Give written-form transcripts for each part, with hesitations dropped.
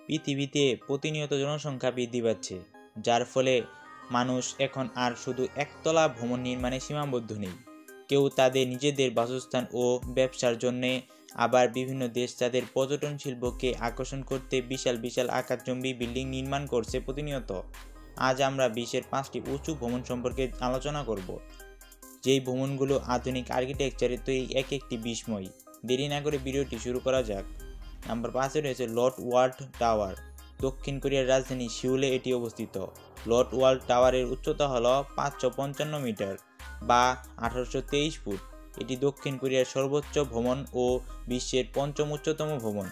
পৃথিবীতে প্রতিনিয়ত জনসংখ্যা বৃদ্ধি পাচ্ছে, যার ফলে মানুষ এখন আর শুধু একতলা ভবন নির্মাণে সীমাবদ্ধ নেই। কেউ তাদের নিজেদের বাসস্থান ও ব্যবসার জন্যে, আবার বিভিন্ন দেশ তাদের পর্যটন শিল্পকে আকর্ষণ করতে বিশাল বিশাল আকাশচুম্বী বিল্ডিং নির্মাণ করছে প্রতিনিয়ত। আজ আমরা বিশ্বের 5টি উঁচু ভবন সম্পর্কে আলোচনা করব, যেই ভবনগুলো আধুনিক আর্কিটেকচারে তৈরি এক একটি বিস্ময়। দেরি না করে ভিডিওটি শুরু করা যাক। নাম্বার 5-এ রয়েছে লট ওয়াল্ড টাওয়ার। দক্ষিণ কোরিয়ার রাজধানী সিউলে এটি অবস্থিত। লট ওয়াল্ড টাওয়ারের উচ্চতা হল 555 মিটার বা 1823 ফুট। এটি দক্ষিণ কোরিয়ার সর্বোচ্চ ভবন ও বিশ্বের 5ম উচ্চতম ভবন।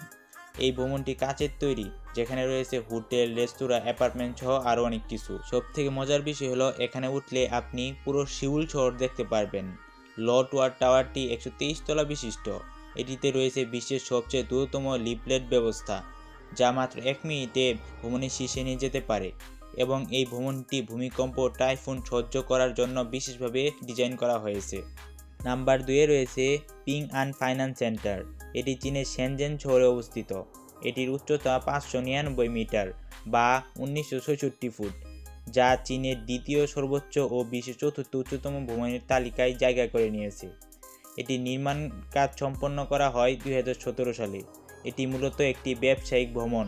এই ভবনটি কাচের তৈরি, যেখানে রয়েছে হোটেল, রেস্তোরাঁ, অ্যাপার্টমেন্ট সহ আরও অনেক কিছু। সবথেকে মজার বিষয় হলো এখানে উঠলে আপনি পুরো সিউল শহর দেখতে পারবেন। লট ওয়াল্ড টাওয়ারটি 123 তলা বিশিষ্ট। এটিতে রয়েছে বিশ্বের সবচেয়ে দ্রুততম লিফলেট ব্যবস্থা, যা মাত্র 1 মিনিটে ভবনের শীর্ষে নিয়ে যেতে পারে, এবং এই ভবনটি ভূমিকম্প, টাইফুন সহ্য করার জন্য বিশেষভাবে ডিজাইন করা হয়েছে। নাম্বার 2-এ রয়েছে পিং আন ফাইন্যান্স সেন্টার। এটি চীনের শেনজেন শহরে অবস্থিত। এটির উচ্চতা 599 মিটার বা 1966 ফুট, যা চীনের দ্বিতীয় সর্বোচ্চ ও বিশ্বের 4র্থ উচ্চতম ভবনের তালিকায় জায়গা করে নিয়েছে। এটি নির্মাণ কাজ সম্পন্ন করা হয় 2017 সালে। এটি মূলত একটি ব্যবসায়িক ভবন,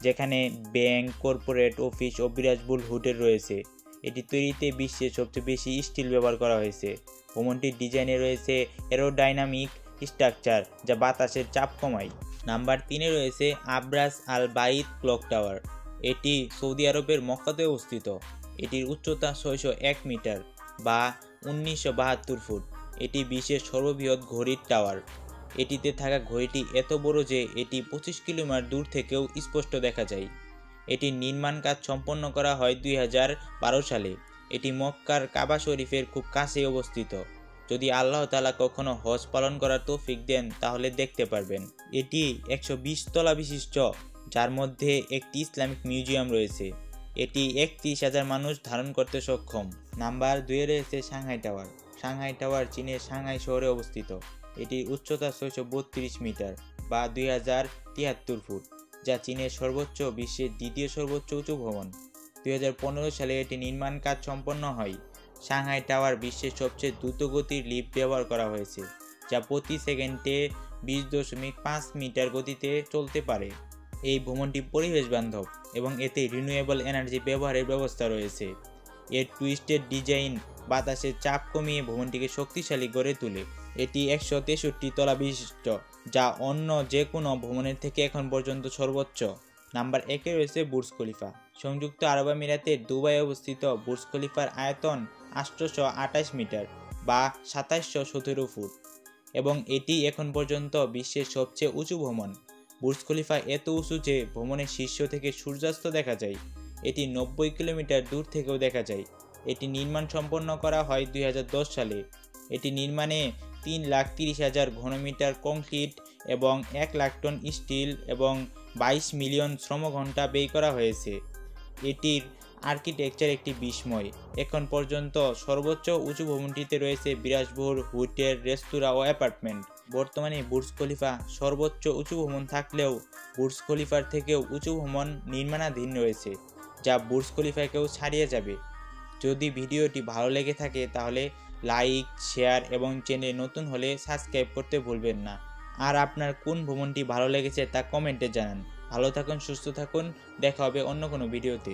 যেখানে ব্যাংক, কর্পোরেট অফিস ও বিলাসবহুল হোটেল রয়েছে। এটি তৈরিতে বিশ্বের সবচেয়ে বেশি স্টিল ব্যবহার করা হয়েছে। ভবনটির ডিজাইনে রয়েছে এরোডাইনামিক স্ট্রাকচার, যা বাতাসের চাপ কমায়। নাম্বার 3-এ রয়েছে আবরাস আল বাইত ক্লক টাওয়ার। এটি সৌদি আরবের মক্কাতে অবস্থিত। এটির উচ্চতা 601 মিটার বা 1972 ফুট। এটি বিশ্বের সর্ববৃহৎ ঘড়ির টাওয়ার। এটিতে থাকা ঘড়িটি এত বড় যে এটি 25 কিলোমিটার দূর থেকেও স্পষ্ট দেখা যায়। এটির নির্মাণ কাজ সম্পন্ন করা হয় 2012 সালে। এটি মক্কার কাবা শরীফের খুব কাছে অবস্থিত। যদি আল্লাহ তাআলা কখনো হজ পালন করার তৌফিক দেন, তাহলে দেখতে পারবেন। এটি 120 তলা বিশিষ্ট, যার মধ্যে একটি ইসলামিক মিউজিয়াম রয়েছে। এটি 31,000 মানুষ ধারণ করতে সক্ষম। নাম্বার 2-এ রয়েছে সাংহাই টাওয়ার। সাংহাই টাওয়ার চীনের সাংহাই শহরে অবস্থিত। এটির উচ্চতা 632 মিটার বা 2073 ফুট, যা চীনের সর্বোচ্চ, বিশ্বের দ্বিতীয় সর্বোচ্চ উঁচু ভবন। 2015 সালে এটি নির্মাণ কাজ সম্পন্ন হয়। সাংহাই টাওয়ার বিশ্বের সবচেয়ে দ্রুতগতির লিফট ব্যবহার করা হয়েছে, যা প্রতি সেকেন্ডে 20.5 মিটার গতিতে চলতে পারে। এই ভবনটি পরিবেশ বান্ধব এবং এতে রিনিউয়েবল এনার্জি ব্যবহারের ব্যবস্থা রয়েছে। এর টুইস্টেড ডিজাইন বাতাসের চাপ কমিয়ে ভবনটিকে শক্তিশালী করে তোলে। এটি 163 তলা বিশিষ্ট, যা অন্য যে কোনো ভবনের থেকে এখন পর্যন্ত সর্বোচ্চ। নাম্বার 1-এ রয়েছে বুর্জ খলিফা। সংযুক্ত আরব আমিরাতের দুবাই অবস্থিত বুর্জ খলিফার আয়তন 828 মিটার বা 2717 ফুট, এবং এটি এখন পর্যন্ত বিশ্বের সবচেয়ে উঁচু ভবন। বুর্জ খলিফা এত উঁচু যে ভবনের শীর্ষ থেকে সূর্যাস্ত দেখা যায়। এটি 90 কিলোমিটার দূর থেকেও দেখা যায়। এটি নির্মাণ সম্পন্ন করা হয় 2010 সালে। এটি নির্মাণে 3,30,000 ঘনমিটার কংক্রিট এবং 1 লাখ টন স্টিল এবং 22 মিলিয়ন শ্রমঘণ্টা ব্যয় করা হয়েছে। এটির আর্কিটেকচার একটি বিস্ময়। এখন পর্যন্ত সর্বোচ্চ উঁচু ভবনটিতে রয়েছে বিলাসবহুল হোটেল, রেস্তোরাঁ ও অ্যাপার্টমেন্ট। বর্তমানে বুর্জ খলিফা সর্বোচ্চ উঁচু ভবন থাকলেও বুর্জ খলিফার থেকেও উঁচু ভবন নির্মাণাধীন রয়েছে, যা বুর্জ খলিফাকেও ছাড়িয়ে যাবে। যদি ভিডিওটি ভালো লেগে থাকে তাহলে লাইক, শেয়ার এবং চ্যানেলে নতুন হলে সাবস্ক্রাইব করতে ভুলবেন না। আর আপনার কোন ভবনটি ভালো লেগেছে তা কমেন্টে জানান। ভালো থাকুন, সুস্থ থাকুন, দেখা হবে অন্য কোনো ভিডিওতে।